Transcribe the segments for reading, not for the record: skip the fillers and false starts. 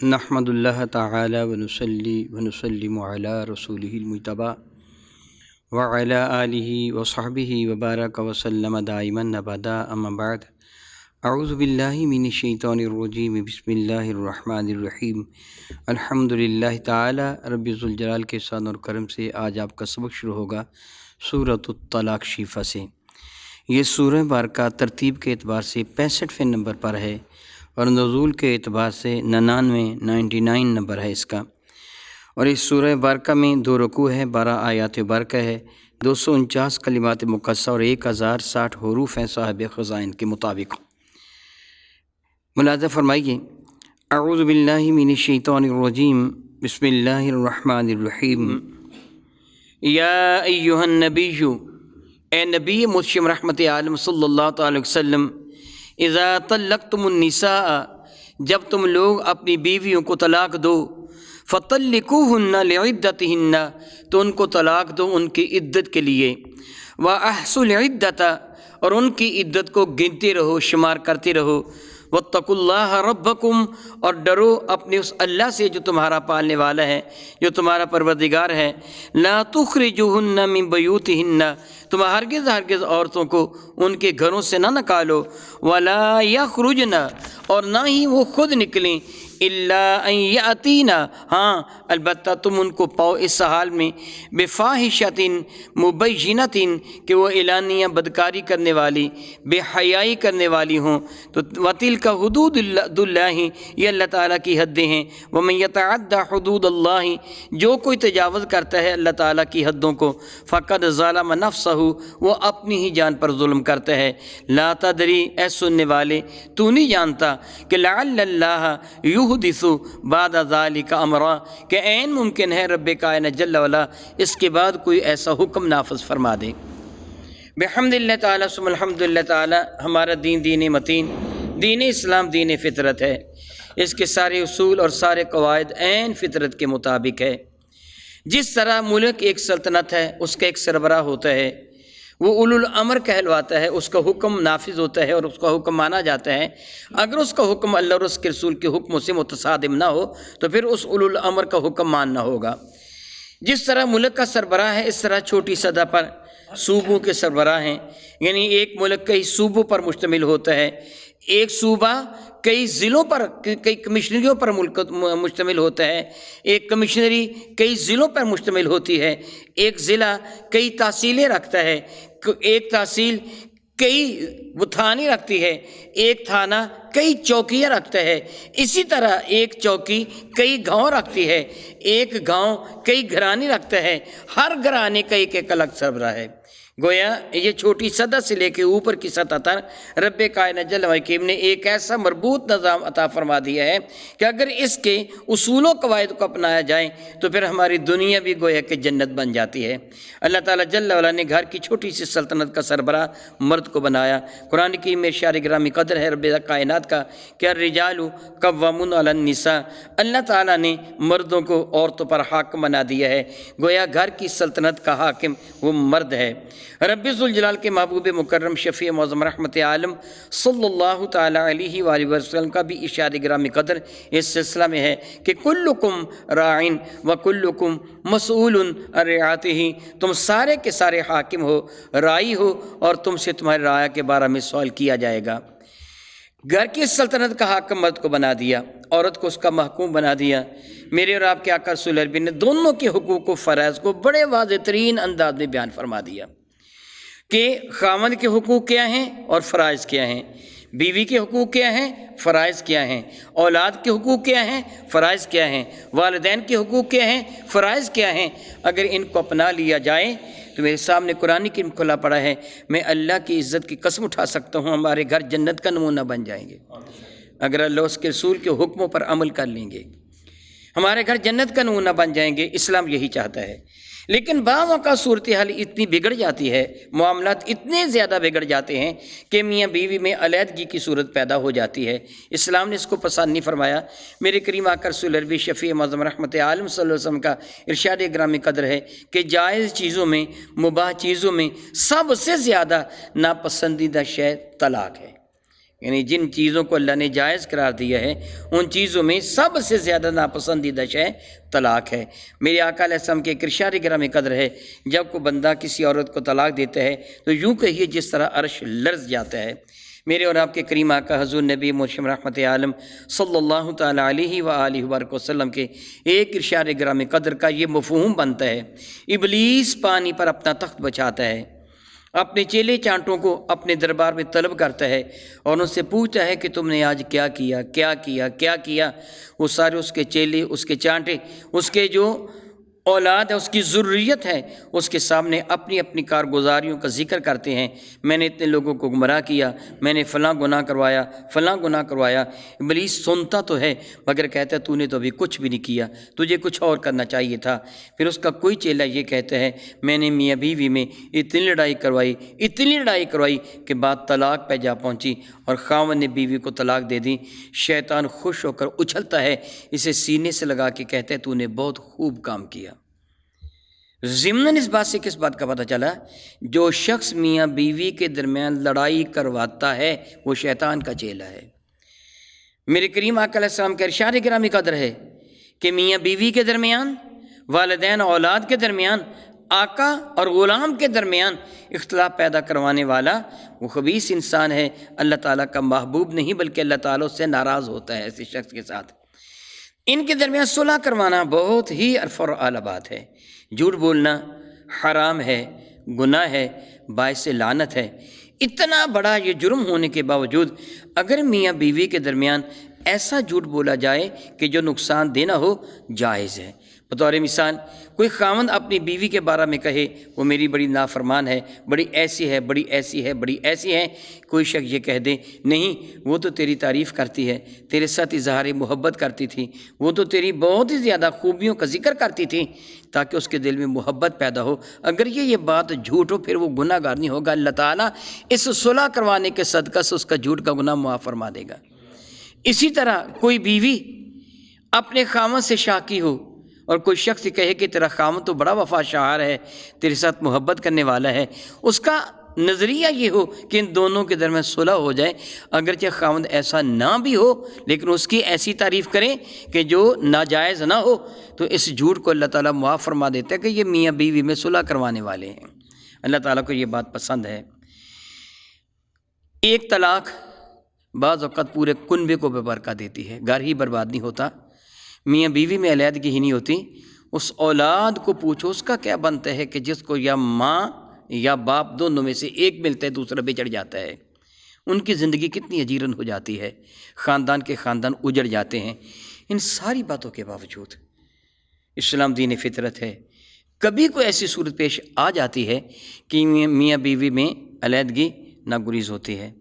نحمد اللہ تعالی ونصلی ونسلم علی رسولہ المجتبی وعلی آلہ وصحبہ وبارک وسلم دائما ابدا اما بعد اعوذ باللہ من الشیطان الرجیم بسم اللہ الرحمن الرحیم الحمد للہ تعالی رب ذوالجلال کے احسان اور کرم سے آج آپ کا سبق شروع ہوگا سورۃ الطلاق شیفہ سے۔ یہ سورہ بارکہ ترتیب کے اعتبار سے 65ویں نمبر پر ہے اور نزول کے اعتبار سے 99 نمبر ہے اس کا، اور اس سورہ بارکہ میں 2 رکوع ہے، 12 آیات بارکہ ہے، 249 کلمات مقصہ اور 1060 حروف ہیں صاحب خزائن کے مطابق۔ ملاحظہ فرمائیے، اعوذ باللہ من الشیطان الرجیم بسم اللہ الرحمن الرحیم۔ یا ایہا النبی، اے نبی مرشد رحمت عالم صلی اللہ تعالی علیہ وسلم، اذا طلقتم النساء، جب تم لوگ اپنی بیویوں کو طلاق دو، فطلقوہن لعدتہن، تو ان کو طلاق دو ان کی عدت کے لیے، واحصوا العدۃ، اور ان کی عدت کو گنتے رہو، شمار کرتے رہو، واتقوا اللہ ربکم، اور ڈرو اپنے اس اللہ سے جو تمہارا پالنے والا ہے، جو تمہارا پروردگار ہے، لا تخرجوہن من بیوتہن، تم ہرگز عورتوں کو ان کے گھروں سے نہ نکالو، ولا یخرجن، اور نہ ہی وہ خود نکلیں، الا ان یاتینا، ہاں البتہ تم ان کو پاؤ اس حال میں، بفاحشۃ مبینۃ، کہ وہ اعلانیہ بدکاری کرنے والی، بے حیائی کرنے والی ہوں، تو وتلک حدود اللہ، یہ اللہ تعالیٰ کی حدیں ہیں، ومن یتعدی حدود اللہ، جو کوئی تجاوز کرتا ہے اللہ تعالیٰ کی حدوں کو، فقد ظلم نفسہ، وہ اپنی ہی جان پر ظلم کرتا ہے، لا تدری، اے سننے والے تو نہیں جانتا کہ لعل اللہ یحدث بعد ذلک امرا، کہ عین ممکن ہے رب کائنات جل وعلا اس کے بعد کوئی ایسا حکم نافذ فرما دے۔ بحمد اللہ تعالیٰ ثم الحمد للہ تعالیٰ، ہمارا دین دین متین، دین اسلام دین فطرت ہے، اس کے سارے اصول اور سارے قواعد عین فطرت کے مطابق ہے۔ جس طرح ملک ایک سلطنت ہے، اس کا ایک سربراہ ہوتا ہے، وہ اولو الامر کہلواتا ہے، اس کا حکم نافذ ہوتا ہے اور اس کا حکم مانا جاتا ہے۔ اگر اس کا حکم اللہ اور اس کے رسول کے حکموں سے متصادم نہ ہو تو پھر اس اولو الامر کا حکم ماننا ہوگا۔ جس طرح ملک کا سربراہ ہے، اس طرح چھوٹی سطح پر صوبوں کے سربراہ ہیں، یعنی ایک ملک کئی صوبوں پر مشتمل ہوتا ہے، ایک صوبہ کئی ضلعوں پر، کئی کمشنریوں پر مشتمل ہوتا ہے، ایک کمشنری کئی ضلعوں پر مشتمل ہوتی ہے، ایک ضلع کئی تحصیلیں رکھتا ہے، ایک تحصیل کئی تھانے رکھتی ہے، ایک تھانہ کئی چوکیاں رکھتا ہے، اسی طرح ایک چوکی کئی گاؤں رکھتی ہے، ایک گاؤں کئی گھرانے رکھتا ہے، ہر گھرانے کا ایک الگ سربراہ ہے۔ گویا یہ چھوٹی سطح سے لے کے اوپر کی سطح تک رب کائنات جل وعلا نے ایک ایسا مربوط نظام عطا فرما دیا ہے کہ اگر اس کے اصول و قواعد کو اپنایا جائے تو پھر ہماری دنیا بھی گویا کہ جنت بن جاتی ہے۔ اللہ تعالیٰ جل وعلا نے گھر کی چھوٹی سی سلطنت کا سربراہ مرد کو بنایا۔ قرآن کی میں ارشاد گرامی قدر ہے رب کائنات کا کہ الرجال قوامون علی النساء، اللہ تعالیٰ نے مردوں کو عورتوں پر حاکم بنا دیا ہے، گویا گھر کی سلطنت کا حاکم وہ مرد ہے۔ رب ذوالجلال کے محبوب مکرم شفیع معظم رحمت عالم صلی اللہ تعالیٰ علیہ وآلہ وسلم کا بھی ارشاد گرامی قدر اس سلسلہ میں ہے کہ کلکم راعٍ وکلکم مسئول عن رعیتہ، تم سارے کے سارے حاکم ہو، راعی ہو، اور تم سے تمہارے رعایا کے بارے میں سوال کیا جائے گا۔ گھر کی سلطنت کا حاکم مرد کو بنا دیا، عورت کو اس کا محکوم بنا دیا۔ میرے اور آپ کے آقا رسول اللہ نے دونوں کے حقوق و فرائض کو بڑے واضح ترین انداز میں بیان فرما دیا کہ خاوند کے حقوق کیا ہیں اور فرائض کیا ہیں، بیوی کے حقوق کیا ہیں، فرائض کیا ہیں، اولاد کے حقوق کیا ہیں، فرائض کیا ہیں، والدین کے حقوق کیا ہیں، فرائض کیا ہیں۔ اگر ان کو اپنا لیا جائے تو میرے سامنے قرآن کریم کھلا پڑا ہے، میں اللہ کی عزت کی قسم اٹھا سکتا ہوں ہمارے گھر جنت کا نمونہ بن جائیں گے اگر اللہ اس کے رسول کے حکموں پر عمل کر لیں گے، ہمارے گھر جنت کا نمونہ بن جائیں گے۔ اسلام یہی چاہتا ہے، لیکن بعض اوقات صورتحال اتنی بگڑ جاتی ہے، معاملات اتنے زیادہ بگڑ جاتے ہیں کہ میاں بیوی میں علیحدگی کی صورت پیدا ہو جاتی ہے۔ اسلام نے اس کو پسند نہیں فرمایا۔ میرے کریم آقا رسول اللہ شفیع معظم رحمت عالم صلی اللہ علیہ وسلم کا ارشاد گرامی قدر ہے کہ جائز چیزوں میں، مباح چیزوں میں سب سے زیادہ ناپسندیدہ شے طلاق ہے، یعنی جن چیزوں کو اللہ نے جائز قرار دیا ہے ان چیزوں میں سب سے زیادہ ناپسندیدہ شے طلاق ہے۔ میرے آقا علیہ السلام کے ایک ارشاد گرامی قدر ہے، جب کوئی بندہ کسی عورت کو طلاق دیتا ہے تو یوں کہیے جس طرح عرش لرز جاتا ہے۔ میرے اور آپ کے کریم آقا حضور نبی محمد رحمت عالم صلی اللہ تعالیٰ علیہ وآلہ وبرکہ وسلم کے ایک ارشاد گرامی قدر کا یہ مفہوم بنتا ہے، ابلیس پانی پر اپنا تخت بچھاتا ہے، اپنے چیلے چانٹوں کو اپنے دربار میں طلب کرتا ہے اور ان سے پوچھتا ہے کہ تم نے آج کیا کیا کیا کیا کیا کیا۔ وہ سارے اس کے چیلے، اس کے چانٹے، اس کے جو اولاد ہے، اس کی ضروریت ہے، اس کے سامنے اپنی اپنی کارگزاریوں کا ذکر کرتے ہیں۔ میں نے اتنے لوگوں کو گمراہ کیا، میں نے فلاں گناہ کروایا، فلاں گناہ کروایا۔ ابلیس سنتا تو ہے مگر کہتا ہے تو نے تو ابھی کچھ بھی نہیں کیا، تجھے کچھ اور کرنا چاہیے تھا۔ پھر اس کا کوئی چیلا یہ کہتا ہے میں نے میاں بیوی میں اتنی لڑائی کروائی کہ بات طلاق پہ جا پہنچی اور خاوند نے بیوی کو طلاق دے دی۔ شیطان خوش ہو کر اچھلتا ہے، اسے سینے سے لگا کے کہتا ہے تو نے بہت خوب کام کیا۔ ضمن اس بات سے کس بات کا پتہ چلا؟ جو شخص میاں بیوی کے درمیان لڑائی کرواتا ہے وہ شیطان کا چیلا ہے۔ میرے کریم آقا علیہ السلام کا ارشاد گرامی قدر ہے کہ میاں بیوی کے درمیان، والدین اولاد کے درمیان، آقا اور غلام کے درمیان اختلاف پیدا کروانے والا وہ خبیث انسان ہے، اللہ تعالیٰ کا محبوب نہیں بلکہ اللہ تعالیٰ اس سے ناراض ہوتا ہے ایسے شخص کے ساتھ۔ ان کے درمیان صلح کروانا بہت ہی عرف اور اعلیٰ بات ہے۔ جھوٹ بولنا حرام ہے، گناہ ہے، باعث لعنت ہے۔ اتنا بڑا یہ جرم ہونے کے باوجود اگر میاں بیوی کے درمیان ایسا جھوٹ بولا جائے کہ جو نقصان دینا ہو، جائز ہے۔ بطور مثال کوئی خاوند اپنی بیوی کے بارے میں کہے وہ میری بڑی نافرمان ہے، بڑی ایسی ہے، بڑی ایسی ہے، بڑی ایسی ہے۔ کوئی شخص یہ کہہ دے نہیں وہ تو تیری تعریف کرتی ہے، تیرے ساتھ اظہار محبت کرتی تھی، وہ تو تیری بہت ہی زیادہ خوبیوں کا ذکر کرتی تھی، تاکہ اس کے دل میں محبت پیدا ہو۔ اگر یہ بات جھوٹ ہو پھر وہ گناہ گار نہیں ہوگا، اللہ تعالیٰ اس صلح کروانے کے صدقہ سے اس کا جھوٹ کا گناہ معاف فرما دے گا۔ اسی طرح کوئی بیوی اپنے خاوند سے شاکی ہو اور کوئی شخص کہے کہ تیرا خاوند تو بڑا وفا شعار ہے، تیرے ساتھ محبت کرنے والا ہے، اس کا نظریہ یہ ہو کہ ان دونوں کے درمیان صلح ہو جائے، اگرچہ خاوند ایسا نہ بھی ہو لیکن اس کی ایسی تعریف کریں کہ جو ناجائز نہ ہو، تو اس جھوٹ کو اللہ تعالیٰ معاف فرما دیتا ہے کہ یہ میاں بیوی میں صلح کروانے والے ہیں۔ اللہ تعالیٰ کو یہ بات پسند ہے۔ ایک طلاق بعض اوقات پورے کنبے کو بے برکت دیتی ہے، گھر ہی برباد نہیں ہوتا، میاں بیوی میں علیحدگی ہی نہیں ہوتی۔ اس اولاد کو پوچھو اس کا کیا بنتا ہے کہ جس کو یا ماں یا باپ دونوں میں سے ایک ملتا ہے دوسرا بچڑ جاتا ہے، ان کی زندگی کتنی اجیرن ہو جاتی ہے، خاندان کے خاندان اجڑ جاتے ہیں۔ ان ساری باتوں کے باوجود اسلام دین فطرت ہے، کبھی کوئی ایسی صورت پیش آ جاتی ہے کہ میاں بیوی میں علیحدگی ناگزیر ہوتی ہے،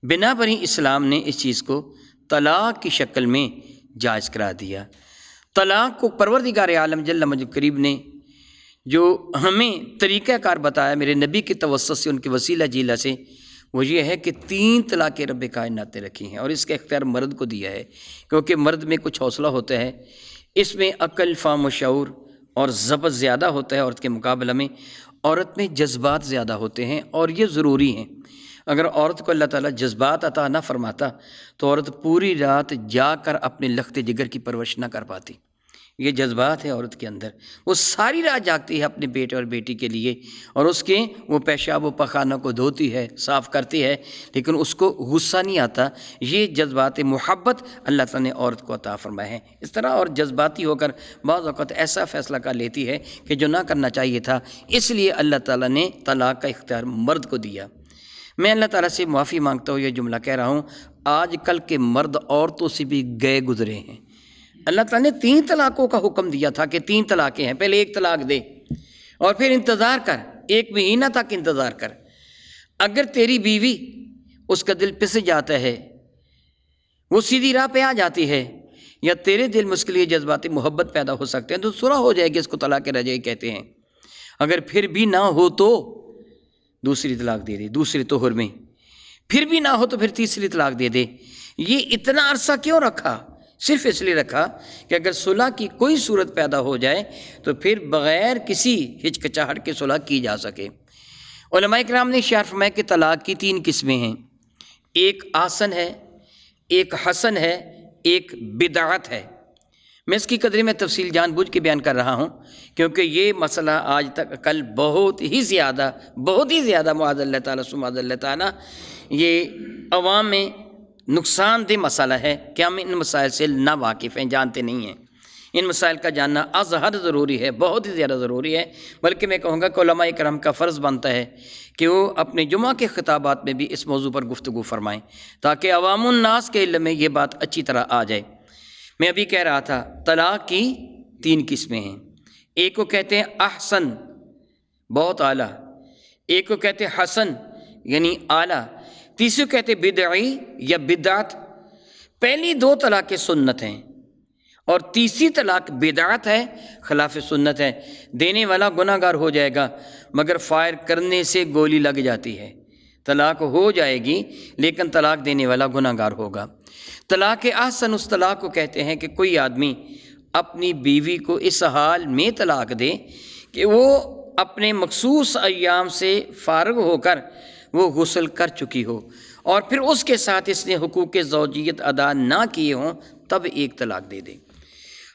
بنا پر ہی اسلام نے اس چیز کو طلاق کی شکل میں جائز قرار دیا۔ طلاق کو پروردگار عالم جل مجد کریم نے جو ہمیں طریقہ کار بتایا میرے نبی کی توسط سے، ان کے وسیلہ جیلہ سے، وہ یہ ہے کہ 3 طلاقیں رب کائنات نے رکھی ہیں اور اس کا اختیار مرد کو دیا ہے، کیونکہ مرد میں کچھ حوصلہ ہوتا ہے، اس میں عقل، فہم و شعور اور ضبط زیادہ ہوتا ہے عورت کے مقابلہ میں، عورت میں جذبات زیادہ ہوتے ہیں اور یہ ضروری ہیں۔ اگر عورت کو اللہ تعالیٰ جذبات عطا نہ فرماتا تو عورت پوری رات جا کر اپنے لخت جگر کی پرورش نہ کر پاتی۔ یہ جذبات ہے عورت کے اندر، وہ ساری رات جاگتی ہے اپنے بیٹے اور بیٹی کے لیے، اور اس کے وہ پیشاب و پخانہ کو دھوتی ہے، صاف کرتی ہے، لیکن اس کو غصہ نہیں آتا۔ یہ جذبات محبت اللہ تعالیٰ نے عورت کو عطا فرمائے ہیں۔ اس طرح اور جذباتی ہو کر بعض اوقات ایسا فیصلہ کر لیتی ہے کہ جو نہ کرنا چاہیے تھا، اس لیے اللہ تعالیٰ نے طلاق کا اختیار مرد کو دیا۔ میں اللہ تعالیٰ سے معافی مانگتا ہوں یہ جملہ کہہ رہا ہوں، آج کل کے مرد عورتوں سے بھی گئے گزرے ہیں۔ اللہ تعالیٰ نے 3 طلاقوں کا حکم دیا تھا کہ 3 طلاقیں ہیں، پہلے 1 طلاق دے اور پھر انتظار کر، 1 مہینہ تک انتظار کر۔ اگر تیری بیوی اس کا دل پس جاتا ہے، وہ سیدھی راہ پہ آ جاتی ہے، یا تیرے دل میں اس کے لیے جذباتی محبت پیدا ہو سکتے ہیں، تو صلح ہو جائے گی، اس کو طلاق رجعی کہتے ہیں۔ اگر پھر بھی نہ ہو تو دوسری طلاق دے دے، دوسرے طہر میں، پھر بھی نہ ہو تو پھر تیسری طلاق دے دے۔ یہ اتنا عرصہ کیوں رکھا؟ صرف اس لیے رکھا کہ اگر صلح کی کوئی صورت پیدا ہو جائے تو پھر بغیر کسی ہچکچاہٹ کے صلح کی جا سکے۔ علماء کرام نے اشارہ فرمایا کہ طلاق کی 3 قسمیں ہیں۔ ایک آسن ہے، ایک حسن ہے، ایک بدعت ہے۔ میں اس کی قدر میں تفصیل جان بوجھ کے بیان کر رہا ہوں کیونکہ یہ مسئلہ آج تک کل بہت ہی زیادہ معاذ اللہ تعالیٰ معاذ اللہ تعالیٰ یہ عوام میں نقصان دہ مسئلہ ہے کہ ہم ان مسائل سے نا واقف ہیں، جانتے نہیں ہیں۔ ان مسائل کا جاننا از حد ضروری ہے، بہت ہی زیادہ ضروری ہے، بلکہ میں کہوں گا کہ علماء کرام کا فرض بنتا ہے کہ وہ اپنے جمعہ کے خطابات میں بھی اس موضوع پر گفتگو فرمائیں تاکہ عوام الناس کے علم میں یہ بات اچھی طرح آ جائے۔ میں ابھی کہہ رہا تھا طلاق کی 3 قسمیں ہیں، ایک کو کہتے ہیں احسن بہت اعلیٰ، ایک کو کہتے ہیں حسن یعنی اعلیٰ، تیسرے کو کہتے ہیں بدعی یا بدعت۔ پہلی 2 طلاقیں سنت ہیں اور تیسری طلاق بدعت ہے، خلاف سنت ہے۔ دینے والا گناہ گار ہو جائے گا مگر فائر کرنے سے گولی لگ جاتی ہے، طلاق ہو جائے گی لیکن طلاق دینے والا گناہ گار ہوگا۔ طلاق احسن اس طلاق کو کہتے ہیں کہ کوئی آدمی اپنی بیوی کو اس حال میں طلاق دے کہ وہ اپنے مخصوص ایام سے فارغ ہو کر وہ غسل کر چکی ہو اور پھر اس کے ساتھ اس نے حقوق زوجیت ادا نہ کیے ہوں، تب ایک طلاق دے دے۔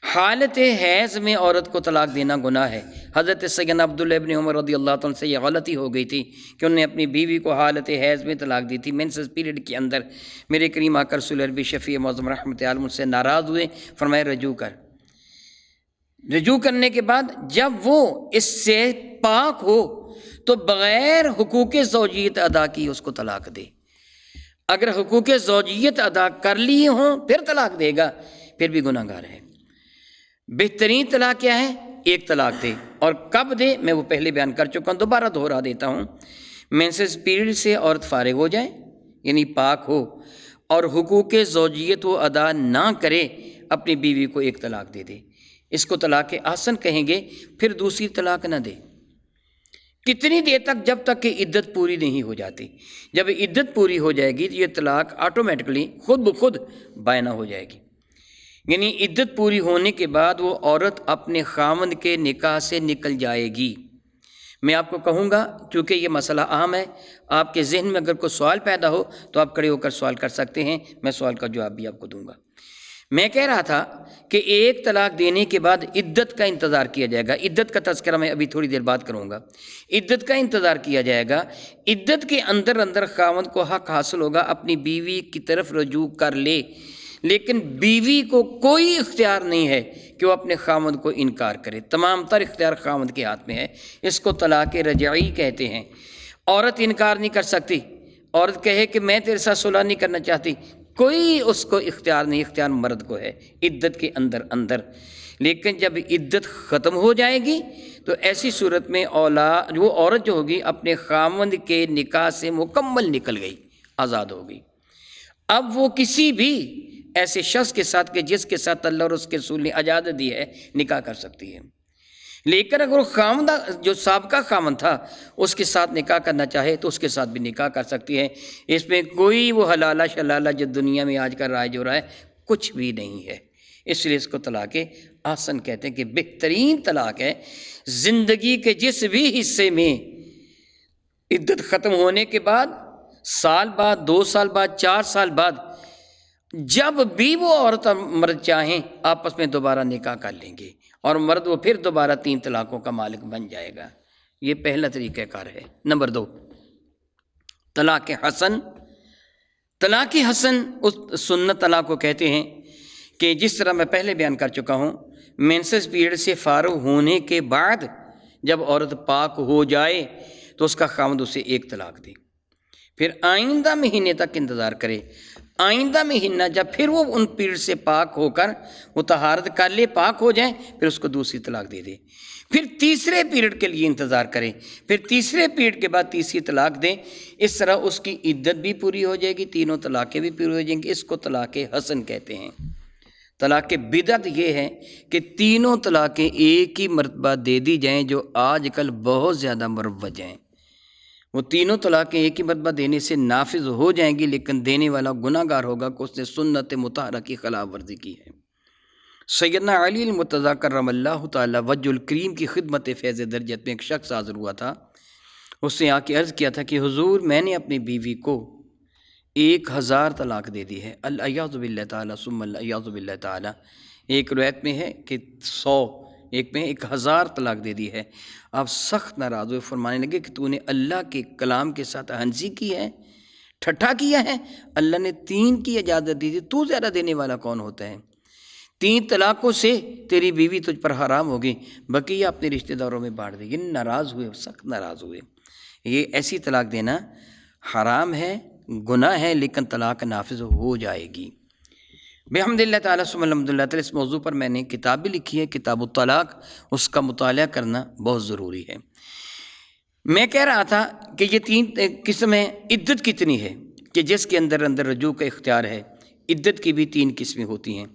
حالت حیض میں عورت کو طلاق دینا گناہ ہے۔ حضرت سیدنا عبداللہ ابن عمر رضی اللہ عنہ سے یہ غلطی ہو گئی تھی کہ انہوں نے اپنی بیوی کو حالت حیض میں طلاق دی تھی، مینسس پیریڈ کے اندر۔ میرے کریم آقا رسول عربی شفیع معظم رحمۃ عالم مجھ سے ناراض ہوئے، فرمائے رجوع کر۔ رجوع کرنے کے بعد جب وہ اس سے پاک ہو تو بغیر حقوق زوجیت ادا کی اس کو طلاق دے۔ اگر حقوق زوجیت ادا کر لیے ہوں پھر طلاق دے گا، پھر بھی گناہ گار ہے۔ بہترین طلاق کیا ہے؟ ایک طلاق دے، اور کب دے میں وہ پہلے بیان کر چکا ہوں، دوبارہ دہرا دیتا ہوں۔ مینسس پیریڈ سے عورت فارغ ہو جائے یعنی پاک ہو اور حقوق زوجیت وہ ادا نہ کرے، اپنی بیوی کو ایک طلاق دے دے، اس کو طلاق احسن کہیں گے۔ پھر دوسری طلاق نہ دے۔ کتنی دیر تک؟ جب تک کہ عدت پوری نہیں ہو جاتی۔ جب عدت پوری ہو جائے گی تو یہ طلاق آٹومیٹکلی خود بخود بائنہ ہو جائے گی، یعنی عدت پوری ہونے کے بعد وہ عورت اپنے خاوند کے نکاح سے نکل جائے گی۔ میں آپ کو کہوں گا چونکہ یہ مسئلہ اہم ہے، آپ کے ذہن میں اگر کوئی سوال پیدا ہو تو آپ کھڑے ہو کر سوال کر سکتے ہیں، میں سوال کا جواب بھی آپ کو دوں گا۔ میں کہہ رہا تھا کہ ایک طلاق دینے کے بعد عدت کا انتظار کیا جائے گا۔ عدت کا تذکرہ میں ابھی تھوڑی دیر بعد کروں گا۔ عدت کا انتظار کیا جائے گا، عدت کے اندر خاوند کو حق حاصل ہوگا اپنی بیوی کی طرف رجوع کر لے، لیکن بیوی کو کوئی اختیار نہیں ہے کہ وہ اپنے خاوند کو انکار کرے۔ تمام تر اختیار خاوند کے ہاتھ میں ہے، اس کو طلاق رجعی کہتے ہیں۔ عورت انکار نہیں کر سکتی، عورت کہے کہ میں تیرے ساتھ صلح نہیں کرنا چاہتی، کوئی اس کو اختیار نہیں، اختیار مرد کو ہے عدت کے اندر۔ لیکن جب عدت ختم ہو جائے گی تو ایسی صورت میں وہ عورت جو ہوگی اپنے خاوند کے نکاح سے مکمل نکل گئی، آزاد ہو گئی۔ اب وہ کسی بھی ایسے شخص کے ساتھ کہ جس کے ساتھ اللہ اور اس کے رسول نے اجازت دی ہے نکاح کر سکتی ہے۔ لیکن اگر وہ خاوند جو سابقہ خاوند تھا اس کے ساتھ نکاح کرنا چاہے تو اس کے ساتھ بھی نکاح کر سکتی ہے۔ اس میں کوئی وہ حلالہ شلالہ جو دنیا میں آج کل رائج ہو رہا ہے کچھ بھی نہیں ہے۔ اس لیے اس کو طلاق احسن کہتے ہیں کہ بہترین طلاق ہے۔ زندگی کے جس بھی حصے میں عدت ختم ہونے کے بعد، سال بعد، 2 سال بعد، 4 سال بعد، جب بھی وہ عورت اور مرد چاہیں آپس میں دوبارہ نکاح کر لیں گے اور مرد وہ پھر دوبارہ 3 طلاقوں کا مالک بن جائے گا۔ یہ پہلا طریقہ کار ہے۔ نمبر 2، طلاق حسن۔ طلاق حسن اس سنت طلاق کو کہتے ہیں کہ جس طرح میں پہلے بیان کر چکا ہوں، مینسس پیریڈ سے فارغ ہونے کے بعد جب عورت پاک ہو جائے تو اس کا خاوند اسے ایک طلاق دے، پھر آئندہ مہینے تک انتظار کرے۔ آئندہ مہینہ جب پھر وہ ان پیریڈ سے پاک ہو کر وہ طہارت کر لے، پاک ہو جائیں، پھر اس کو دوسری طلاق دے دے۔ پھر تیسرے پیریڈ کے لیے انتظار کرے، پھر تیسرے پیریڈ کے بعد تیسری طلاق دیں۔ اس طرح اس کی عدت بھی پوری ہو جائے گی، تینوں طلاقیں بھی پوری ہو جائیں گی۔ اس کو طلاق حسن کہتے ہیں۔ طلاق بدعت یہ ہے کہ تینوں طلاقیں ایک ہی مرتبہ دے دی جائیں، جو آج کل بہت زیادہ مروج ہیں۔ وہ تینوں طلاقیں ایک ہی مرتبہ دینے سے نافذ ہو جائیں گی، لیکن دینے والا گناہ گار ہوگا کہ اس نے سنت مطہرہ کی خلاف ورزی کی ہے۔ سیدنا علی المرتضیٰ کرم اللہ تعالی وجہ الکریم کی خدمت فیض درجت میں ایک شخص حاضر ہوا تھا۔ اس نے آ کے عرض کیا تھا کہ حضور، میں نے اپنی بیوی کو 1000 طلاق دے دی ہے، الیاذ باللہ تعالیٰ ثم الیاذ باللہ تعالیٰ۔ ایک روایت میں ہے کہ 100، ایک میں 1000 طلاق دے دی ہے۔ آپ سخت ناراض ہوئے، فرمانے لگے کہ تو نے اللہ کے کلام کے ساتھ ہنسی کی ہے، ٹھٹھا کیا ہے۔ اللہ نے 3 کی اجازت دی تھی، تو زیادہ دینے والا کون ہوتا ہے؟ 3 طلاقوں سے تیری بیوی تجھ پر حرام ہوگی، بقیہ اپنے رشتہ داروں میں بانٹ دے۔ یہ ناراض ہوئے، سخت ناراض ہوئے۔ یہ ایسی طلاق دینا حرام ہے، گناہ ہے، لیکن طلاق نافذ ہو جائے گی بحمد اللہ تعالیٰ ثم الحمد للہ تعالیٰ۔ اس موضوع پر میں نے کتاب بھی لکھی ہے، کتاب الطلاق، اس کا مطالعہ کرنا بہت ضروری ہے۔ میں کہہ رہا تھا کہ یہ 3 قسمیں، عدت کتنی ہے کہ جس کے اندر رجوع کا اختیار ہے۔ عدت کی بھی 3 قسمیں ہوتی ہیں۔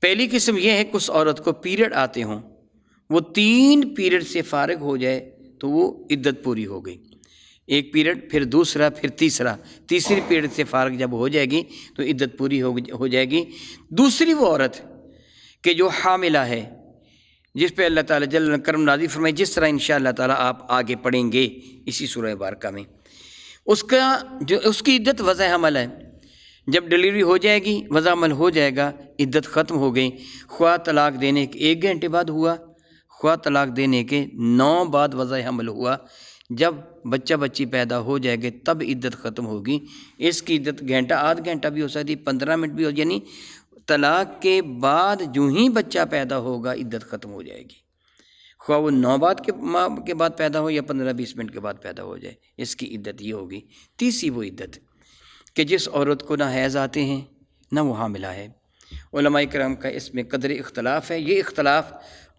پہلی قسم یہ ہے کہ اس عورت کو پیریڈ آتے ہوں، وہ 3 پیریڈ سے فارغ ہو جائے تو وہ عدت پوری ہو گئی۔ ایک پیریڈ، پھر دوسرا، پھر تیسرا، تیسری پیریڈ سے فارغ جب ہو جائے گی تو عدت پوری ہو جائے گی۔ دوسری وہ عورت کہ جو حاملہ ہے، جس پہ اللہ تعالیٰ جل کرم نازل فرمائے، جس طرح انشاءاللہ تعالیٰ آپ آگے پڑھیں گے اسی سورہ مبارکہ میں، اس کی عدت وضع حمل ہے۔ جب ڈلیوری ہو جائے گی، وضع حمل ہو جائے گا، عدت ختم ہو گئی۔ خواہ طلاق دینے کے 1 گھنٹے بعد ہوا، خواہ طلاق دینے کے 9 بعد وضع حمل ہوا، جب بچہ بچی پیدا ہو جائے گے تب عدت ختم ہوگی۔ اس کی عدت گھنٹہ، آدھ گھنٹہ بھی ہو سکتی، 15 منٹ بھی ہو، یعنی طلاق کے بعد جو ہی بچہ پیدا ہوگا عدت ختم ہو جائے گی، خواہ وہ 9 ماہ کے بعد پیدا ہو یا 15-20 منٹ کے بعد پیدا ہو جائے، اس کی عدت یہ ہوگی۔ تیسری وہ عدت کہ جس عورت کو نہ حیض آتے ہیں نہ وہ حاملہ ہے۔ علماء کرام کا اس میں قدر اختلاف ہے۔ یہ اختلاف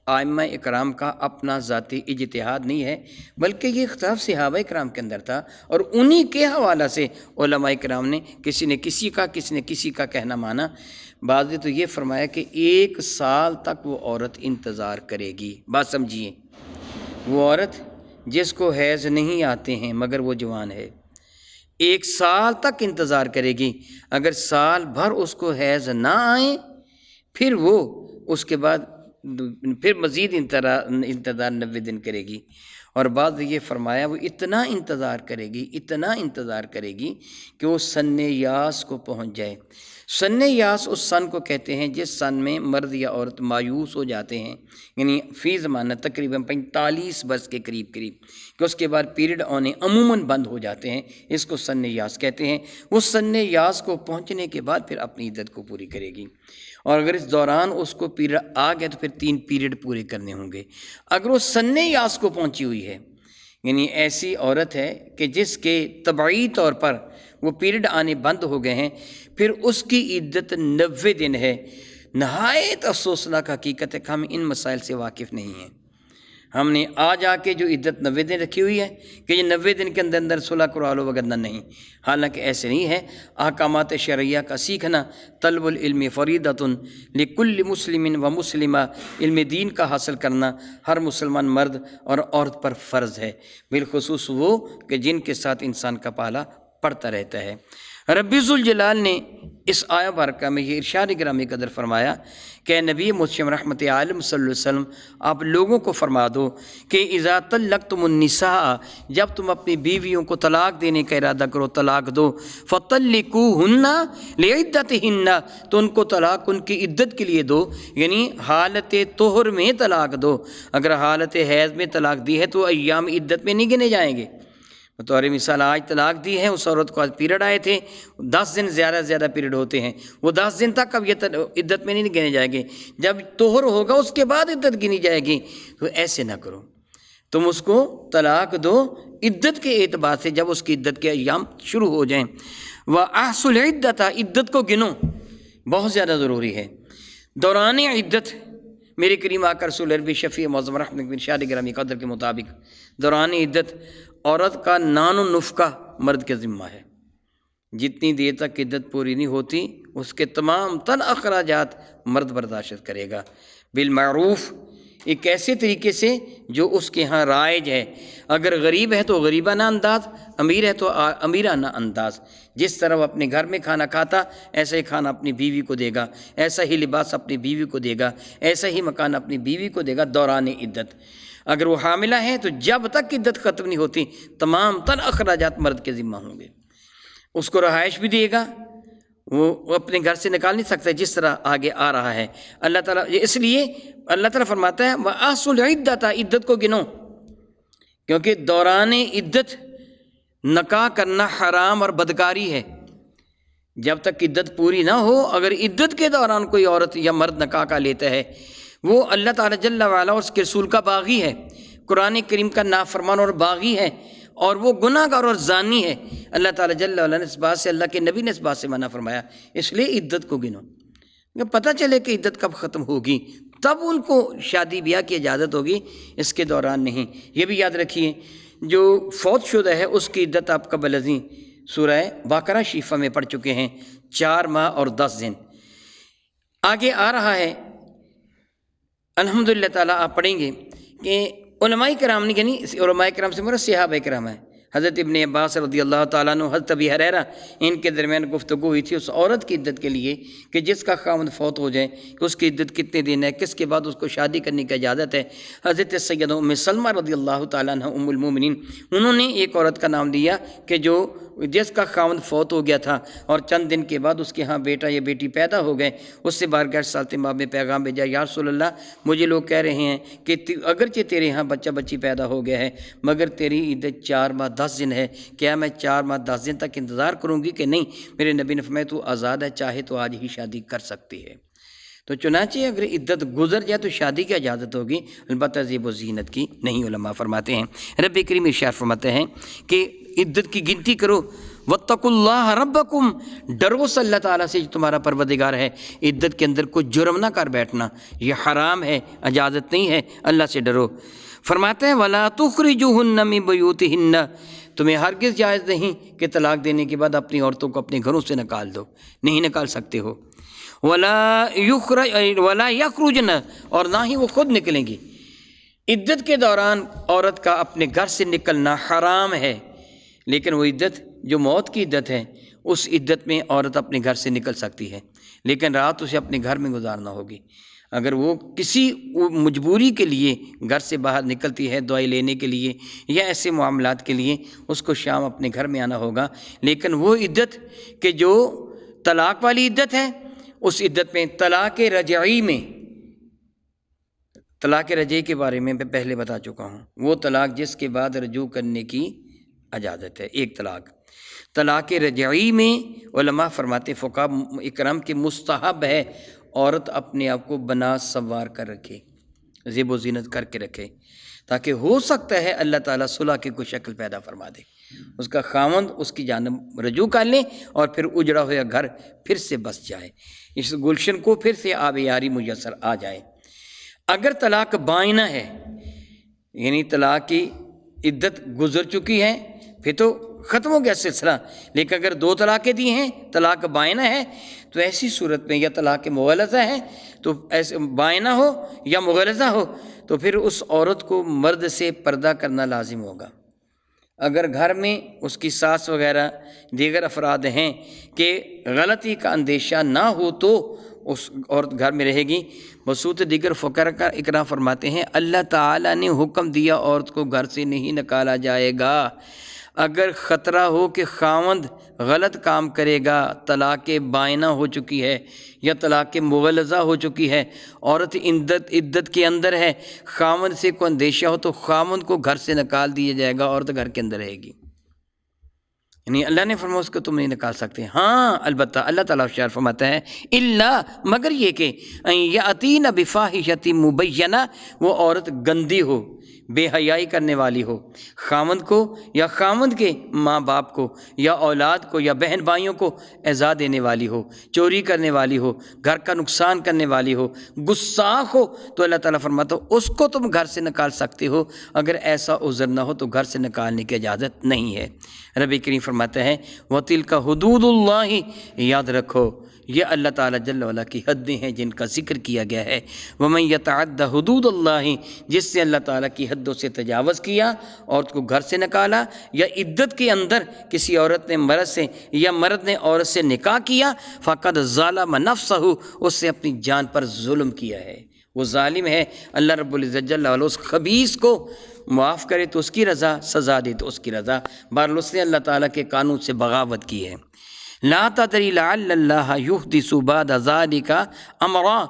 ائمہ اکرام کا اپنا ذاتی اجتہاد نہیں ہے، بلکہ یہ اختلاف صحابہ کرام کے اندر تھا، اور انہی کے حوالہ سے علماء کرام نے کسی نے کسی کا کہنا مانا۔ بعض نے تو یہ فرمایا کہ 1 سال تک وہ عورت انتظار کرے گی۔ بات سمجھیے، وہ عورت جس کو حیض نہیں آتے ہیں مگر وہ جوان ہے، 1 سال تک انتظار کرے گی۔ اگر سال بھر اس کو حیض نہ آئیں پھر وہ اس کے بعد پھر مزید انتظار 90 دن کرے گی۔ اور بعد یہ فرمایا وہ اتنا انتظار کرے گی کہ وہ سن یاس کو پہنچ جائے۔ سن یاس اس سن کو کہتے ہیں جس سن میں مرد یا عورت مایوس ہو جاتے ہیں، یعنی فی زمانہ تقریباً 45 برس کے قریب کہ اس کے بعد پیریڈ آنے عموماً بند ہو جاتے ہیں، اس کو سن یاس کہتے ہیں۔ وہ سن یاس کو پہنچنے کے بعد پھر اپنی عدت کو پوری کرے گی، اور اگر اس دوران اس کو پیریڈ آ گیا تو پھر 3 پیریڈ پورے کرنے ہوں گے۔ اگر وہ سن یاس کو پہنچی ہوئی ہے، یعنی ایسی عورت ہے کہ جس کے طبعی طور پر وہ پیریڈ آنے بند ہو گئے ہیں، پھر اس کی عدت 90 دن ہے۔ نہایت افسوسناک حقیقت ہے کہ ہم ان مسائل سے واقف نہیں ہیں۔ ہم نے آج آ کے جو عدت 90 دن رکھی ہوئی ہے کہ یہ 90 دن کے اندر صلح کروا لو وغیرہ نہیں، حالانکہ ایسے نہیں ہے۔ احکامات شرعیہ کا سیکھنا، طلب العلم فریضۃ لکل مسلم و مسلمہ، علم دین کا حاصل کرنا ہر مسلمان مرد اور عورت پر فرض ہے، بالخصوص وہ کہ جن کے ساتھ انسان کا پالا پڑتا رہتا ہے۔ رب ذوالجلال نے اس آیہ مبارکہ میں یہ ارشاد گرامی قدر فرمایا کہ نبی محترم رحمت عالم صلی اللہ علیہ وسلم آپ لوگوں کو فرما دو کہ اذا طلقتم النساء، جب تم اپنی بیویوں کو طلاق دینے کا ارادہ کرو، طلاق دو، فطلقوہن لعدتہن، تو ان کو طلاق ان کی عدت کے لیے دو، یعنی حالت طہر میں طلاق دو۔ اگر حالت حیض میں طلاق دی ہے تو ایام عدت میں نہیں گنے جائیں گے۔ بطور مثال آج طلاق دی ہے، اس عورت کو آج پیریڈ آئے تھے، 10 دن زیادہ پیریڈ ہوتے ہیں، وہ 10 دن تک اب یہ عدت میں نہیں گنے جائیں گے، جب طہر ہوگا اس کے بعد عدت گنی جائے گی۔ تو ایسے نہ کرو، تم اس کو طلاق دو عدت کے اعتبار سے، جب اس کی عدت کے ایام شروع ہو جائیں۔ وَأَحْصُوا الْعِدَّةَ، عدت کو گنو، بہت زیادہ ضروری ہے۔ دوران عدت میرے کریم آقا رسول عربی شفیع معظم رحمت بن شاد گرامی قدر کے مطابق دوران عدت عورت کا نان و نفقہ مرد کے ذمہ ہے۔ جتنی دیر تک عدت پوری نہیں ہوتی اس کے تمام تر اخراجات مرد برداشت کرے گا، بالمعروف، ایک ایسے طریقے سے جو اس کے ہاں رائج ہے۔ اگر غریب ہے تو غریبانہ انداز، امیر ہے تو امیرانہ انداز۔ جس طرح وہ اپنے گھر میں کھانا کھاتا ایسا ہی کھانا اپنی بیوی کو دے گا، ایسا ہی لباس اپنی بیوی کو دے گا، ایسا ہی مکان اپنی بیوی کو دے گا دوران عدت۔ اگر وہ حاملہ ہے تو جب تک عدت ختم نہیں ہوتی تمام تر اخراجات مرد کے ذمہ ہوں گے۔ اس کو رہائش بھی دے گا، وہ اپنے گھر سے نکال نہیں سکتا، جس طرح آگے آ رہا ہے اللہ تعالیٰ۔ اس لیے اللہ تعالیٰ فرماتا ہے وَأَحْصُوا الْعِدَّةَ، عدت کو گنو، کیونکہ دوران عدت نکاح کرنا حرام اور بدکاری ہے۔ جب تک عدت پوری نہ ہو، اگر عدت کے دوران کوئی عورت یا مرد نکاح کا لیتا ہے، وہ اللہ تعالیٰ جل وعلا اور اس کے رسول کا باغی ہے، قرآن کریم کا نافرمان اور باغی ہے، اور وہ گناہ گار اور زانی ہے۔ اللہ تعالیٰ جل وعلا نے اس بات سے، اللہ کے نبی نے اس بات سے منع فرمایا، اس لیے عدت کو گنو۔ جب پتہ چلے کہ عدت کب ختم ہوگی تب ان کو شادی بیاہ کی اجازت ہوگی، اس کے دوران نہیں۔ یہ بھی یاد رکھیے، جو فوت شدہ ہے اس کی عدت آپ قبل ازیں سورہ بقرہ شریفہ میں پڑھ چکے ہیں، 4 ماہ اور 10 دن۔ آگے آ رہا ہے الحمدللہ تعالیٰ، آپ پڑھیں گے کہ علماء کرام نے، یعنی علماء کرام سے مراد صحابہ کرام ہیں، حضرت ابن عباس رضی اللہ تعالیٰ عنہ، حضرت ابی ہریرہ، ان کے درمیان گفتگو ہوئی تھی اس عورت کی عدت کے لیے کہ جس کا خاوند فوت ہو جائے کہ اس کی عدت کتنے دن ہے، کس کے بعد اس کو شادی کرنے کی اجازت ہے۔ حضرت سیدہ ام سلمہ رضی اللہ تعالیٰ عنہ ام المومنین، انہوں نے ایک عورت کا نام دیا کہ جس کا خاوند فوت ہو گیا تھا اور چند دن کے بعد اس کے ہاں بیٹا یا بیٹی پیدا ہو گئے، اس سے بارگاہ صالح ماں میں پیغام بھیجا، یا رسول اللہ مجھے لوگ کہہ رہے ہیں کہ اگرچہ تیرے ہاں بچہ بچی پیدا ہو گیا ہے مگر تیری عدت 4 ماہ 10 دن ہے، کیا میں 4 ماہ 10 دن تک انتظار کروں گی کہ نہیں؟ میرے نبی نے فرمایا تو آزاد ہے، چاہے تو آج ہی شادی کر سکتی ہے۔ تو چنانچہ اگر عدت گزر جائے تو شادی کی اجازت ہوگی، البتہ زیب و زینت کی نہیں۔ علماء فرماتے ہیں، رب کریم ارشاد فرماتے ہیں کہ عدت کی گنتی کرو، واتقوا اللہ ربکم، ڈرو سے اللہ تعالیٰ سے جو تمہارا پروردگار ہے۔ عدت کے اندر کوئی جرم نہ کر بیٹھنا، یہ حرام ہے، اجازت نہیں ہے، اللہ سے ڈرو۔ فرماتے ہیں وَلَا تُخْرِجُوهُنَّ مِن بُيُوتِهِنَّ، تمہیں ہرگز جائز نہیں کہ طلاق دینے کے بعد اپنی عورتوں کو اپنے گھروں سے نکال دو، نہیں نکال سکتے ہو۔ وَلَا يَخْرُجْنَ، اور نہ ہی وہ خود نکلیں گی۔ عدت کے دوران عورت کا اپنے گھر سے نکلنا حرام ہے، لیکن وہ عدت جو موت کی عدت ہے، اس عدت میں عورت اپنے گھر سے نکل سکتی ہے، لیکن رات اسے اپنے گھر میں گزارنا ہوگی۔ اگر وہ کسی مجبوری کے لیے گھر سے باہر نکلتی ہے، دوائی لینے کے لیے یا ایسے معاملات کے لیے، اس کو شام اپنے گھر میں آنا ہوگا۔ لیکن وہ عدت کہ جو طلاق والی عدت ہے، اس عدت میں طلاق رجعی میں، طلاق رجعی کے بارے میں پہلے بتا چکا ہوں، وہ طلاق جس کے بعد رجوع کرنے کی اجازت ہے، ایک طلاق۔ طلاق رجعی میں علماء فرماتے، فقہاء اکرام کے مستحب ہے عورت اپنے آپ کو بنا سنوار کر رکھے، زیب و زینت کر کے رکھے، تاکہ ہو سکتا ہے اللہ تعالیٰ صلح کی کوئی شکل پیدا فرما دے، اس کا خاوند اس کی جانب رجوع کر لے اور پھر اجڑا ہوا گھر پھر سے بس جائے، اس گلشن کو پھر سے آب یاری میسر آ جائے۔ اگر طلاق بائنہ ہے، یعنی طلاق کی عدت گزر چکی ہے، پھر تو ختم ہو گیا سلسلہ، لیکن اگر 2 طلاقیں دی ہیں، طلاق بائنہ ہے، تو ایسی صورت میں یا طلاق مغلظہ ہے، تو ایسے بائنہ ہو یا مغلظہ ہو تو پھر اس عورت کو مرد سے پردہ کرنا لازم ہوگا۔ اگر گھر میں اس کی ساس وغیرہ دیگر افراد ہیں کہ غلطی کا اندیشہ نہ ہو تو اس عورت گھر میں رہے گی۔ بصوت دیگر فقہاء اکرام فرماتے ہیں اللہ تعالیٰ نے حکم دیا عورت کو گھر سے نہیں نکالا جائے گا۔ اگر خطرہ ہو کہ خاوند غلط کام کرے گا، طلاق بائنہ ہو چکی ہے یا طلاق مغلظہ ہو چکی ہے، عورت عدت کے اندر ہے، خاوند سے کوئی اندیشہ ہو تو خاوند کو گھر سے نکال دیا جائے گا، عورت گھر کے اندر رہے گی۔ یعنی اللہ نے فرمایا اس کو تم نہیں نکال سکتے۔ ہاں البتہ اللہ تعالیٰ ارشاد فرماتا ہے الا، مگر یہ کہ یاتین بفاحشۃ مبینہ، وہ عورت گندی ہو، بے حیائی کرنے والی ہو، خاوند کو یا خاوند کے ماں باپ کو یا اولاد کو یا بہن بھائیوں کو ایذا دینے والی ہو، چوری کرنے والی ہو، گھر کا نقصان کرنے والی ہو، گستاخ ہو، تو اللہ تعالیٰ فرماتا ہے اس کو تم گھر سے نکال سکتے ہو۔ اگر ایسا عذر نہ ہو تو گھر سے نکالنے کی اجازت نہیں ہے۔ رب کریم فرماتا ہے وَتِلْكَ حُدُودُ اللَّهِ، یاد رکھو یہ اللہ تعالیٰ جل وعلا کی حدیں ہیں جن کا ذکر کیا گیا ہے۔ وَمَن يَتَعَدَّ حُدُودَ اللَّهِ، جس سے اللہ تعالیٰ کی حدوں سے تجاوز کیا، عورت کو گھر سے نکالا، یا عدت کے اندر کسی عورت نے مرد سے یا مرد نے عورت سے نکاح کیا، فَقَدْ ظَلَمَ نَفْسَهُ، اس سے اپنی جان پر ظلم کیا ہے، وہ ظالم ہے۔ اللہ رب العزت جل وعلا اس خبیث کو معاف کرے تو اس کی رضا، سزا دے تو اس کی رضا۔ بہرحال اس نے اللہ تعالیٰ کے قانون سے بغاوت کی ہے۔ لا تدری لعل اللہ یحدث بعد ذلک امرا،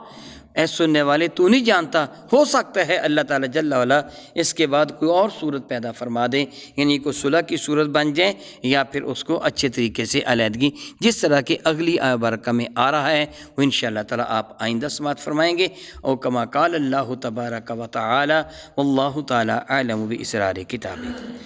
اے سننے والے تو نہیں جانتا، ہو سکتا ہے اللہ تعالیٰ جل وعلا اس کے بعد کوئی اور صورت پیدا فرما دے، یعنی کوئی صلح کی صورت بن جائے، یا پھر اس کو اچھے طریقے سے علیحدگی، جس طرح کہ اگلی آیت برکہ میں آ رہا ہے وہ انشاءاللہ تعالیٰ آپ آئندہ سماعت فرمائیں گے۔ او کما قال اللہ تبارک و تعالی واللہ تعالی اعلم باسرار کتابہ۔